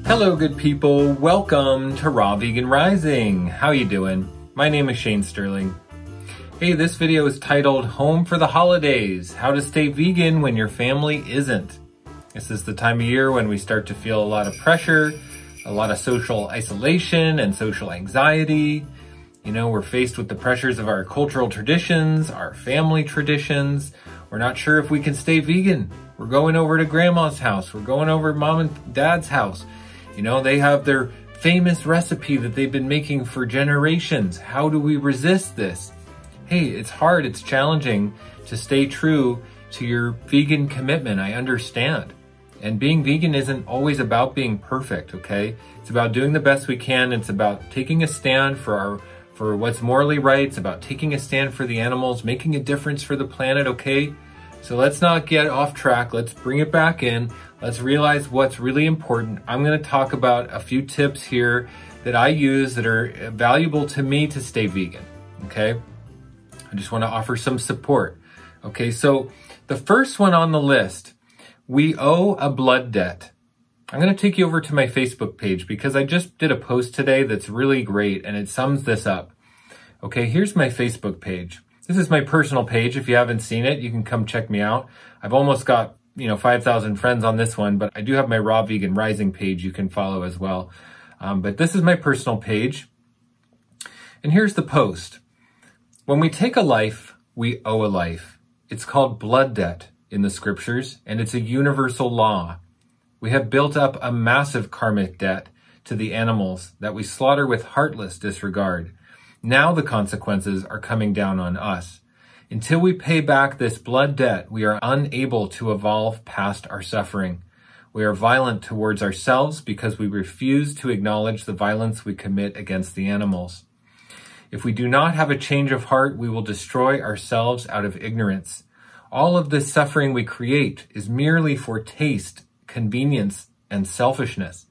Hello, good people. Welcome to Raw Vegan Rising. How you doing? My name is Shane Sterling. Hey, this video is titled Home for the Holidays, How to Stay Vegan When Your Family Isn't. This is the time of year when we start to feel a lot of pressure, a lot of social isolation and social anxiety. You know, we're faced with the pressures of our cultural traditions, our family traditions. We're not sure if we can stay vegan. We're going over to grandma's house. We're going over to mom and dad's house. You know, they have their famous recipe that they've been making for generations. How do we resist this? Hey, it's hard, it's challenging to stay true to your vegan commitment. I understand. And being vegan isn't always about being perfect, okay? It's about doing the best we can. It's about taking a stand for what's morally right. It's about taking a stand for the animals, making a difference for the planet, okay? So let's not get off track. Let's bring it back in. Let's realize what's really important. I'm going to talk about a few tips here that I use that are valuable to me to stay vegan, okay? I just want to offer some support. Okay, so the first one on the list, we owe a blood debt. I'm going to take you over to my Facebook page because I just did a post today that's really great and it sums this up. Okay, here's my Facebook page. This is my personal page. If you haven't seen it, you can come check me out. I've almost got, 5,000 friends on this one, but I do have my Raw Vegan Rising page you can follow as well. But this is my personal page. And here's the post. When we take a life, we owe a life. It's called blood debt in the scriptures, and it's a universal law. We have built up a massive karmic debt to the animals that we slaughter with heartless disregard. Now the consequences are coming down on us. Until we pay back this blood debt, we are unable to evolve past our suffering. We are violent towards ourselves because we refuse to acknowledge the violence we commit against the animals. If we do not have a change of heart, we will destroy ourselves out of ignorance. All of this suffering we create is merely for taste, convenience, and selfishness.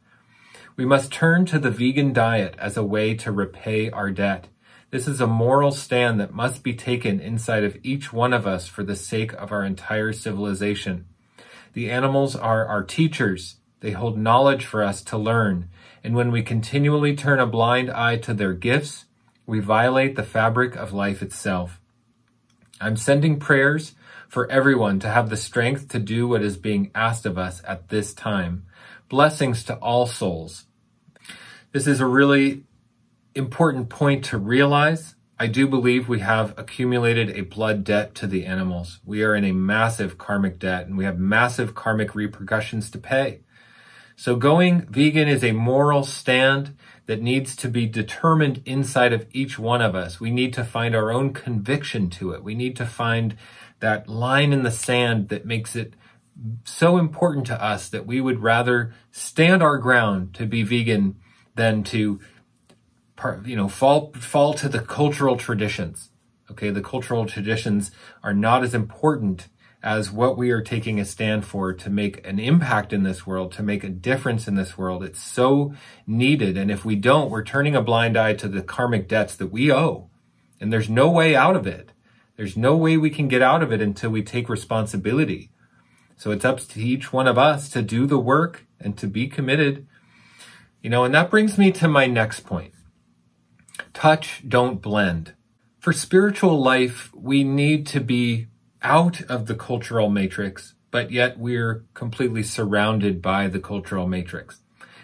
We must turn to the vegan diet as a way to repay our debt. This is a moral stand that must be taken inside of each one of us for the sake of our entire civilization. The animals are our teachers. They hold knowledge for us to learn. And when we continually turn a blind eye to their gifts, we violate the fabric of life itself. I'm sending prayers for everyone to have the strength to do what is being asked of us at this time. Blessings to all souls. This is a really important point to realize. I do believe we have accumulated a blood debt to the animals. We are in a massive karmic debt and we have massive karmic repercussions to pay. So going vegan is a moral stand that needs to be determined inside of each one of us. We need to find our own conviction to it. We need to find that line in the sand that makes it so important to us that we would rather stand our ground to be vegan than to fall to the cultural traditions. Okay, the cultural traditions are not as important as what we are taking a stand for to make an impact in this world, to make a difference in this world. It's so needed. And if we don't, we're turning a blind eye to the karmic debts that we owe. And there's no way out of it. There's no way we can get out of it until we take responsibility. So it's up to each one of us to do the work and to be committed. And that brings me to my next point. Touch, don't blend. For spiritual life, we need to be out of the cultural matrix, but yet we're completely surrounded by the cultural matrix.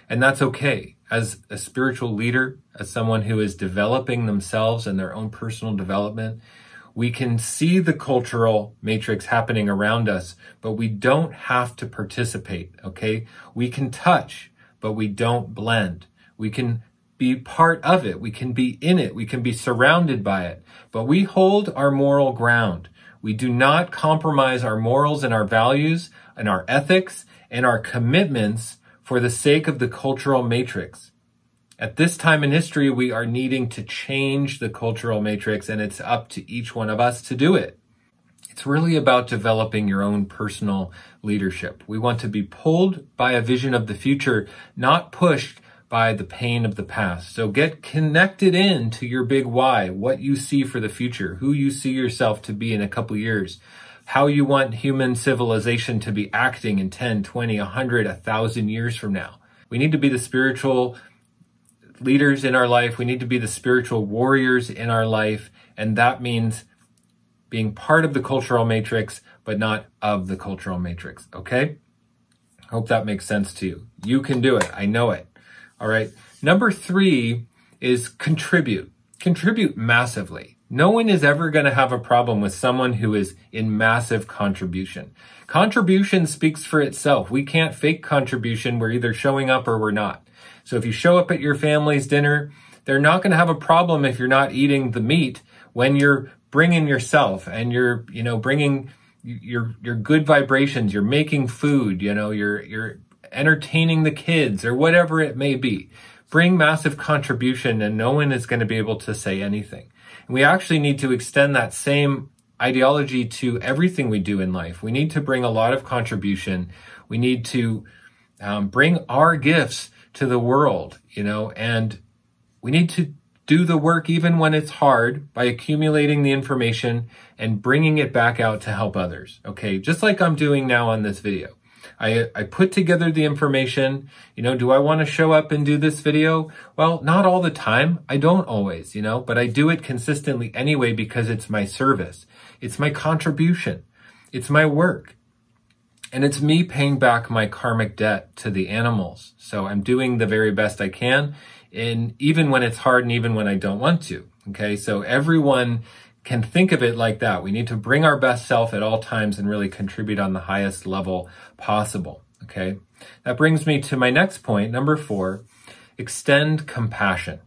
And that's okay. As a spiritual leader, as someone who is developing themselves and their own personal development, we can see the cultural matrix happening around us, but we don't have to participate, okay? We can touch, but we don't blend. We can be part of it. We can be in it. We can be surrounded by it. But we hold our moral ground. We do not compromise our morals and our values and our ethics and our commitments for the sake of the cultural matrix. At this time in history, we are needing to change the cultural matrix, and it's up to each one of us to do it. It's really about developing your own personal leadership. We want to be pulled by a vision of the future, not pushed by the pain of the past. So get connected in to your big why, what you see for the future, who you see yourself to be in a couple years, how you want human civilization to be acting in 10, 20, 100, 1,000 years from now. We need to be the spiritual leaders in our life. We need to be the spiritual warriors in our life. And that means being part of the cultural matrix, but not of the cultural matrix. Okay? Hope that makes sense to you. You can do it. I know it. All right. Number 3 is contribute. Contribute massively. No one is ever going to have a problem with someone who is in massive contribution. Contribution speaks for itself. We can't fake contribution. We're either showing up or we're not. So if you show up at your family's dinner, they're not going to have a problem if you're not eating the meat when you're bringing yourself and you're, bringing your good vibrations. You're making food, you're entertaining the kids or whatever it may be. Bring massive contribution and no one is going to be able to say anything. And we actually need to extend that same ideology to everything we do in life. We need to bring a lot of contribution. We need to bring our gifts to the world, and we need to do the work even when it's hard by accumulating the information and bringing it back out to help others. Okay, just like I'm doing now on this video. I put together the information. Do I want to show up and do this video? Well, not all the time. I don't always, but I do it consistently anyway because it's my service. It's my contribution. It's my work. And it's me paying back my karmic debt to the animals. So I'm doing the very best I can, and even when it's hard and even when I don't want to. Okay, so everyone can think of it like that. We need to bring our best self at all times and really contribute on the highest level possible. Okay, that brings me to my next point, number 4, extend compassion.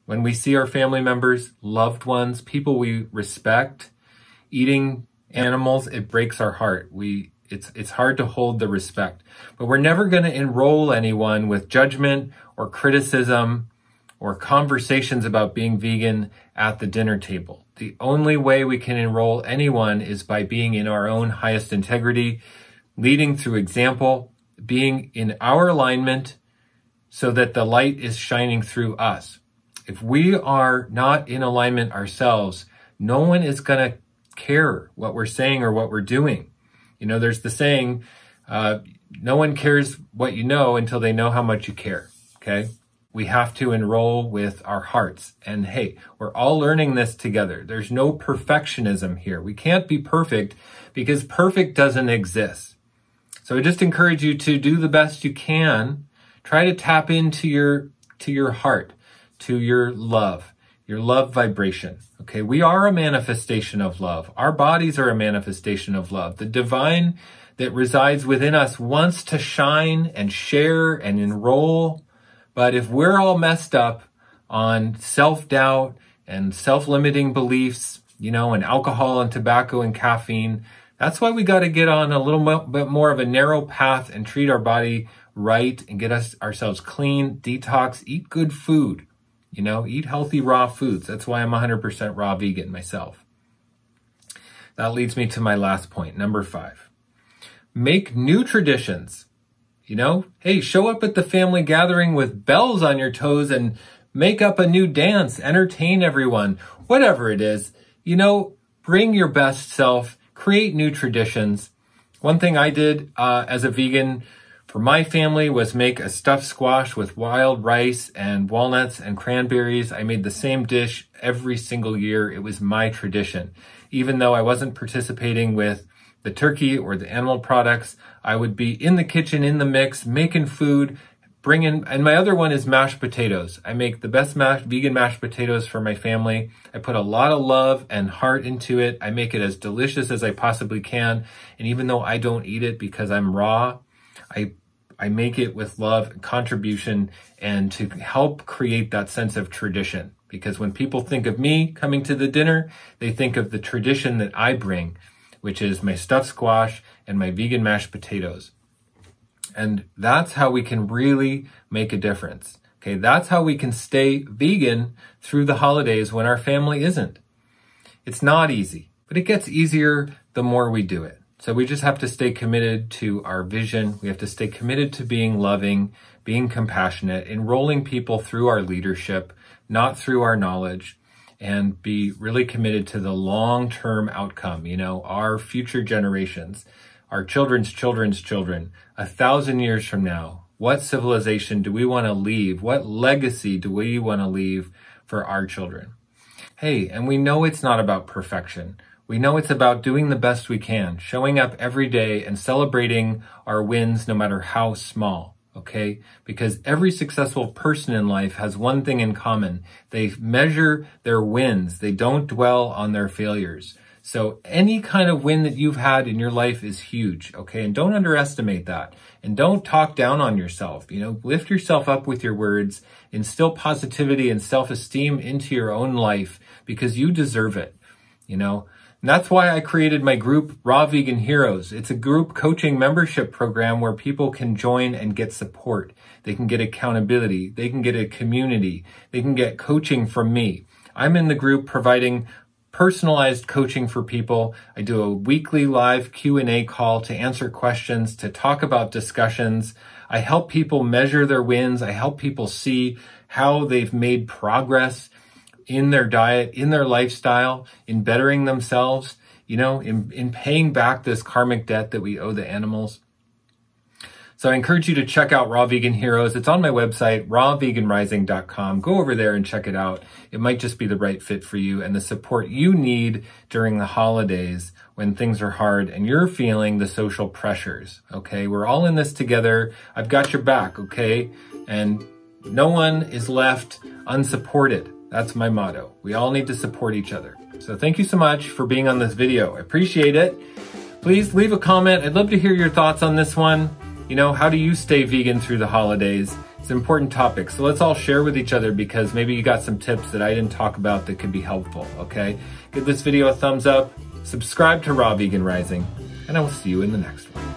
When we see our family members, loved ones, people we respect, eating animals, it breaks our heart. It's hard to hold the respect, but we're never going to enroll anyone with judgment or criticism or conversations about being vegan at the dinner table. The only way we can enroll anyone is by being in our own highest integrity, leading through example, being in our alignment so that the light is shining through us. If we are not in alignment ourselves, no one is going to care what we're saying or what we're doing. There's the saying, no one cares what you know until they know how much you care, okay? We have to enroll with our hearts. And hey, we're all learning this together. There's no perfectionism here. We can't be perfect because perfect doesn't exist. So I just encourage you to do the best you can. Try to tap into your heart, to your love vibration. Okay, we are a manifestation of love. Our bodies are a manifestation of love. The divine that resides within us wants to shine and share and enroll. But if we're all messed up on self-doubt and self-limiting beliefs, and alcohol and tobacco and caffeine, that's why we got to get on a little bit more of a narrow path and treat our body right and get ourselves clean, detox, eat good food. Eat healthy raw foods. That's why I'm 100% raw vegan myself. That leads me to my last point, number 5. Make new traditions. Hey, show up at the family gathering with bells on your toes and make up a new dance, entertain everyone, whatever it is. Bring your best self, create new traditions. One thing I did as a vegan for my family was make a stuffed squash with wild rice and walnuts and cranberries. I made the same dish every single year. It was my tradition. Even though I wasn't participating with the turkey or the animal products, I would be in the kitchen, in the mix, making food, and my other one is mashed potatoes. I make the best vegan mashed potatoes for my family. I put a lot of love and heart into it. I make it as delicious as I possibly can. And even though I don't eat it because I'm raw, I make it with love and contribution and to help create that sense of tradition. Because when people think of me coming to the dinner, they think of the tradition that I bring, which is my stuffed squash and my vegan mashed potatoes. And that's how we can really make a difference. Okay, that's how we can stay vegan through the holidays when our family isn't. It's not easy, but it gets easier the more we do it. So we just have to stay committed to our vision. We have to stay committed to being loving, being compassionate, enrolling people through our leadership, not through our knowledge, and be really committed to the long-term outcome, our future generations, our children's children's children, 1,000 years from now. What civilization do we want to leave? What legacy do we want to leave for our children? Hey, and we know it's not about perfection. We know it's about doing the best we can, showing up every day and celebrating our wins no matter how small, okay? Because every successful person in life has one thing in common. They measure their wins. They don't dwell on their failures. So any kind of win that you've had in your life is huge, okay? And don't underestimate that. And don't talk down on yourself. Lift yourself up with your words, instill positivity and self-esteem into your own life because you deserve it, And that's why I created my group, Raw Vegan Heroes. It's a group coaching membership program where people can join and get support. They can get accountability. They can get a community. They can get coaching from me. I'm in the group providing personalized coaching for people. I do a weekly live Q&A call to answer questions, to talk about discussions. I help people measure their wins. I help people see how they've made progress in their diet, in their lifestyle, in bettering themselves, in paying back this karmic debt that we owe the animals. So I encourage you to check out Raw Vegan Heroes. It's on my website, rawveganrising.com. Go over there and check it out. It might just be the right fit for you and the support you need during the holidays when things are hard and you're feeling the social pressures, okay? We're all in this together. I've got your back, okay? And no one is left unsupported. That's my motto. We all need to support each other. So thank you so much for being on this video. I appreciate it. Please leave a comment. I'd love to hear your thoughts on this one. How do you stay vegan through the holidays? It's an important topic. So let's all share with each other because maybe you got some tips that I didn't talk about that could be helpful, okay? Give this video a thumbs up, subscribe to Raw Vegan Rising, and I will see you in the next one.